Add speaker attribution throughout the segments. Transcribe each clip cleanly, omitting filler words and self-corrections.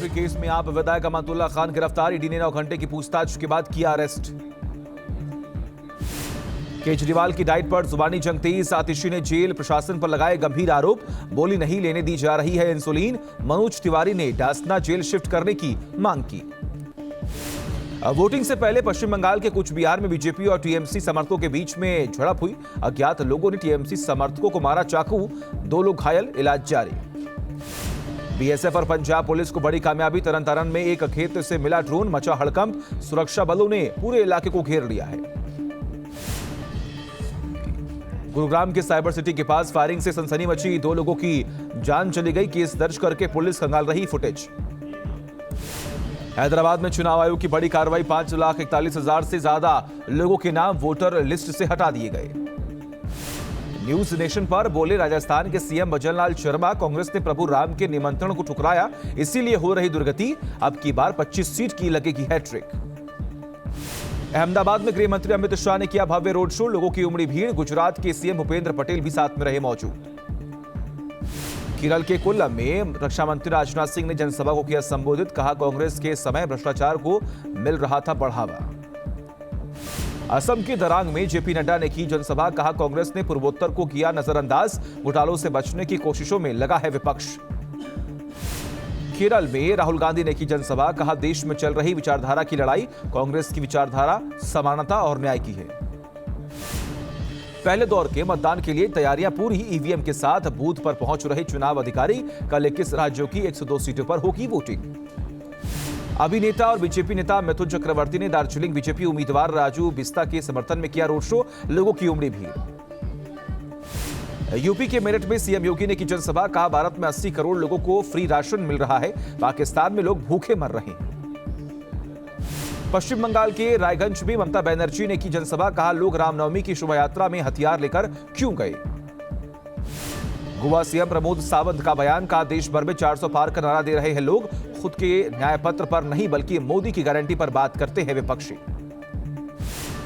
Speaker 1: Laundry case में आप विधायक अमातुल्लाह खान गिरफ्तार। ईडी ने 9 घंटे की पूछताछ के बाद किया अरेस्ट। केजरीवाल की डाइट पर जुबानी जंग तेज। आतिशी ने जेल प्रशासन पर लगाए गंभीर आरोप। बोली नहीं लेने दी जा रही है इंसुलिन। मनोज तिवारी ने डासना जेल शिफ्ट करने की मांग की। वोटिंग से पहले पश्चिम बंगाल के कुछ बिहार में बीजेपी और टीएमसी समर्थकों के बीच में झड़प हुई। अज्ञात लोगों ने टीएमसी समर्थकों को मारा चाकू। 2 लोग घायल, इलाज जारी। बीएसएफ और पंजाब पुलिस को बड़ी कामयाबी। तरन तारण में एक खेत से मिला ड्रोन, मचा हड़कंप। सुरक्षा बलों ने पूरे इलाके को घेर लिया है। गुरुग्राम के साइबर सिटी के पास फायरिंग से सनसनी मची। 2 लोगों की जान चली गई। केस दर्ज करके पुलिस खंगाल रही फुटेज। हैदराबाद में चुनाव आयोग की बड़ी कार्रवाई। 5,41,000 से ज्यादा लोगों के नाम वोटर लिस्ट से हटा दिए गए। न्यूज नेशन पर बोले राजस्थान के सीएम भजनलाल शर्मा, कांग्रेस ने प्रभु राम के निमंत्रण को ठुकराया, इसीलिए हो रही दुर्गति। अब की बार 25 सीट की लगेगी हैट्रिक। अहमदाबाद में गृह मंत्री अमित शाह ने किया भव्य रोड शो। लोगों की उमड़ी भीड़। गुजरात के सीएम भूपेंद्र पटेल भी साथ में रहे मौजूद। केरल के कोल्लम में रक्षा मंत्री राजनाथ सिंह ने जनसभा को किया संबोधित। कहा, कांग्रेस के समय भ्रष्टाचार को मिल रहा था बढ़ावा। असम के दरांग में जेपी नड्डा ने की जनसभा। कहा, कांग्रेस ने पूर्वोत्तर को किया नजरअंदाज। घोटालों से बचने की कोशिशों में लगा है विपक्ष। केरल में राहुल गांधी ने की जनसभा। कहा, देश में चल रही विचारधारा की लड़ाई। कांग्रेस की विचारधारा समानता और न्याय की है। पहले दौर के मतदान के लिए तैयारियां पूरी। ईवीएम के साथ बूथ पर पहुंच रहे चुनाव अधिकारी। कल 21 राज्यों की 102 सीटों पर होगी वोटिंग। अभिनेता और बीजेपी नेता मिथुन चक्रवर्ती ने दार्जिलिंग बीजेपी उम्मीदवार राजू बिस्ता के समर्थन में किया रोड शो। लोगों की उमड़ी भीड़। यूपी के मेरठ में सीएम योगी ने की जनसभा। कहा, भारत में 80 करोड़ लोगों को फ्री राशन मिल रहा है। पाकिस्तान में लोग भूखे मर रहे हैं। पश्चिम बंगाल के रायगंज में ममता बनर्जी ने की जनसभा। कहा, लोग रामनवमी की शोभायात्रा में हथियार लेकर क्यों गए। गोवा सीएम प्रमोद सावंत का बयान। कहा, देश भर में 400 पार का नारा दे रहे हैं लोग। खुद के न्याय पत्र पर नहीं बल्कि मोदी की गारंटी पर बात करते हैं विपक्षी।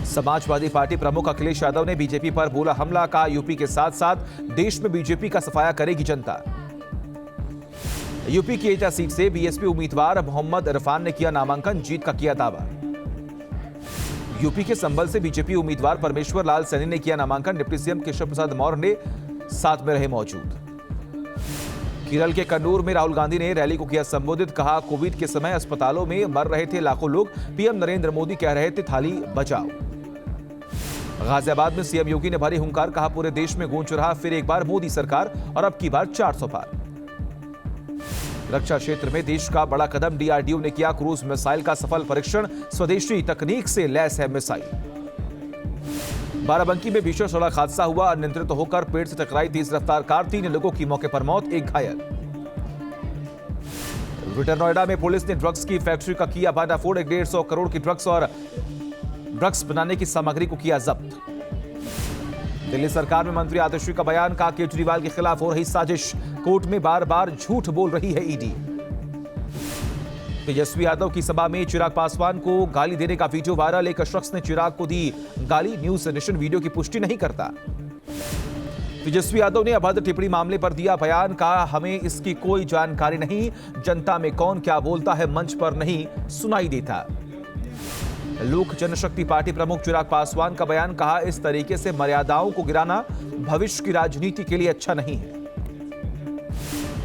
Speaker 1: समाजवादी पार्टी प्रमुख अखिलेश यादव ने बीजेपी पर बोला हमला। का यूपी के साथ साथ देश में बीजेपी का सफाया करेगी जनता। यूपी की एटा सीट से बीएसपी उम्मीदवार मोहम्मद इरफान ने किया नामांकन। जीत का किया दावा। यूपी के संभल से बीजेपी उम्मीदवार परमेश्वर लाल सैनी ने किया नामांकन। डिप्टी सीएम केशव प्रसाद मौर्य ने साथ में रहे मौजूद। केरल के कन्नूर में राहुल गांधी ने रैली को किया संबोधित। कहा, कोविड के समय अस्पतालों में मर रहे थे लाखों लोग। पीएम नरेंद्र मोदी कह रहे थे थाली बचाओ। गाजियाबाद में सीएम योगी ने भरी हुंकार। कहा, पूरे देश में गूंज रहा फिर एक बार मोदी सरकार और अब की बार 400 पार। रक्षा क्षेत्र में देश का बड़ा कदम। डीआरडीओ ने किया क्रूज मिसाइल का सफल परीक्षण। स्वदेशी तकनीक से लैस है मिसाइल। बाराबंकी में भीषण सड़क हादसा हुआ। अनियंत्रित होकर पेड़ से टकराई तेज रफ्तार कार। 3 लोगों की मौके पर मौत, 1 घायल। ग्रेटर नोएडा में पुलिस ने ड्रग्स की फैक्ट्री का किया भांडाफोड़। 150 करोड़ की ड्रग्स और ड्रग्स बनाने की सामग्री को किया जब्त। दिल्ली सरकार में मंत्री आतिशी का बयान। कहा, केजरीवाल के खिलाफ हो रही साजिश। कोर्ट में बार बार झूठ बोल रही है ईडी। तेजस्वी यादव की सभा में चिराग पासवान को गाली देने का वीडियो वायरल। एक शख्स ने चिराग को दी गाली। न्यूज नेशन वीडियो की पुष्टि नहीं करता। तेजस्वी यादव ने अभद्र टिप्पणी मामले पर दिया बयान। कहा, हमें इसकी कोई जानकारी नहीं। जनता में कौन क्या बोलता है मंच पर नहीं सुनाई देता। लोक जनशक्ति पार्टी प्रमुख चिराग पासवान का बयान। कहा, इस तरीके से मर्यादाओं को गिराना भविष्य की राजनीति के लिए अच्छा नहीं है।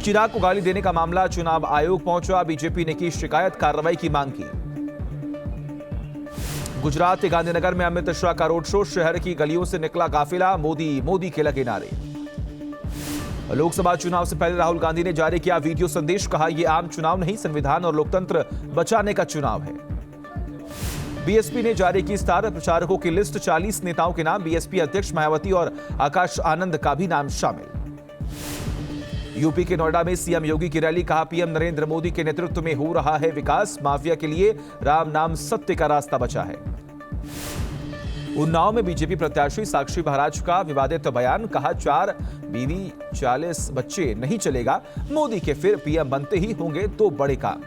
Speaker 1: चिराग को गाली देने का मामला चुनाव आयोग पहुंचा। बीजेपी ने की शिकायत, कार्रवाई की मांग की। गुजरात के गांधीनगर में अमित शाह का रोड शो। शहर की गलियों से निकला काफिला। मोदी मोदी के लगे नारे। लोकसभा चुनाव से पहले राहुल गांधी ने जारी किया वीडियो संदेश। कहा, यह आम चुनाव नहीं, संविधान और लोकतंत्र बचाने का चुनाव है। बीएसपी ने जारी की स्टार प्रचारकों की लिस्ट। 40 नेताओं के नाम। बीएसपी अध्यक्ष मायावती और आकाश आनंद का भी नाम शामिल। यूपी के नोएडा में सीएम योगी की रैली। कहा, पीएम नरेंद्र मोदी के नेतृत्व में हो रहा है विकास। माफिया के लिए राम नाम सत्य का रास्ता बचा है। उन्नाव में बीजेपी प्रत्याशी साक्षी महाराज का विवादित बयान। कहा, 4 बीवी 40 बच्चे नहीं चलेगा। मोदी के फिर पीएम बनते ही होंगे तो बड़े काम।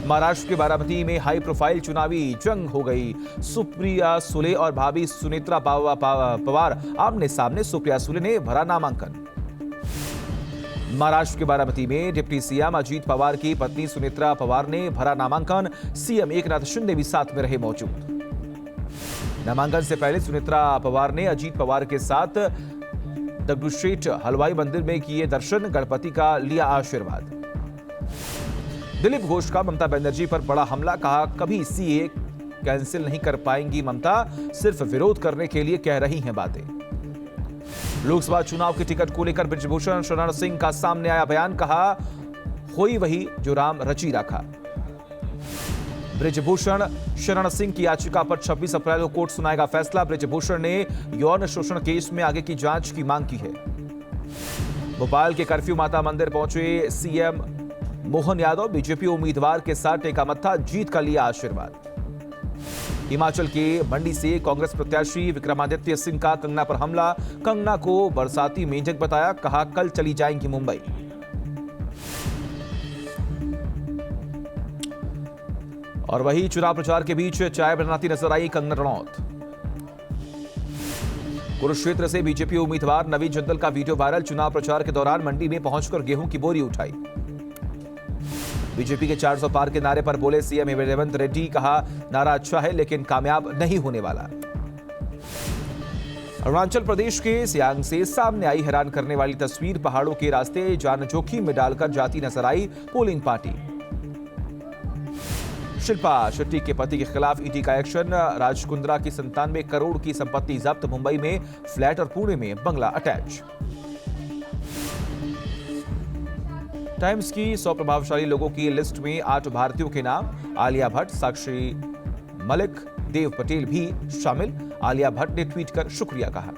Speaker 1: महाराष्ट्र के बारामती में हाई प्रोफाइल चुनावी जंग हो गई। सुप्रिया सुले और भाभी सुनेत्रा पवार आमने सामने। सुप्रिया सुले ने भरा नामांकन। महाराष्ट्र के बारामती में डिप्टी सीएम अजीत पवार की पत्नी सुनेत्रा पवार ने भरा नामांकन। सीएम एकनाथ शिंदे भी साथ में रहे मौजूद। नामांकन से पहले सुनेत्रा पवार ने अजीत पवार के साथ दगडूशेठ हलवाई मंदिर में किए दर्शन, गणपति का लिया आशीर्वाद। दिलीप घोष का ममता बनर्जी पर बड़ा हमला, कहा कभी सीए कैंसिल नहीं कर पाएंगी ममता, सिर्फ विरोध करने के लिए कह रही हैं बातें। लोकसभा चुनाव की टिकट को लेकर बृजभूषण शरण सिंह का सामने आया बयान, कहा होई वही जो राम रची रखा। बृजभूषण शरण सिंह की याचिका पर 26 अप्रैल को कोर्ट सुनाएगा फैसला। बृजभूषण ने यौन शोषण केस में आगे की जांच की मांग की है। भोपाल के कर्फ्यू माता मंदिर पहुंचे सीएम मोहन यादव, बीजेपी उम्मीदवार के साथ टेका मत्था, जीत का लिया आशीर्वाद। हिमाचल के मंडी से कांग्रेस प्रत्याशी विक्रमादित्य सिंह का कंगना पर हमला, कंगना को बरसाती मेंढक बताया, कहा कल चली जाएंगी मुंबई। और वही चुनाव प्रचार के बीच चाय बनाती नजर आई कंगना रनौत। कुरुक्षेत्र से बीजेपी उम्मीदवार नवीन जिंदल का वीडियो वायरल, चुनाव प्रचार के दौरान मंडी में पहुंचकर गेहूं की बोरी उठाई। बीजेपी के 400 पार के नारे पर बोले सीएम रेवंत रेड्डी, कहा नारा अच्छा है लेकिन कामयाब नहीं होने वाला। अरुणाचल प्रदेश के सियांग से सामने आई हैरान करने वाली तस्वीर, पहाड़ों के रास्ते जान जोखिम में डालकर जाती नजर आई पोलिंग पार्टी। शिल्पा शेट्टी के पति के खिलाफ ईडी का एक्शन, राजकुंद्रा की 97 करोड़ की संपत्ति जब्त, मुंबई में फ्लैट और पुणे में बंगला अटैच। टाइम्स की 100 प्रभावशाली लोगों की लिस्ट में 8 भारतीयों के नाम, आलिया भट्ट, साक्षी मलिक, देव पटेल भी शामिल। आलिया भट्ट ने ट्वीट कर शुक्रिया कहा।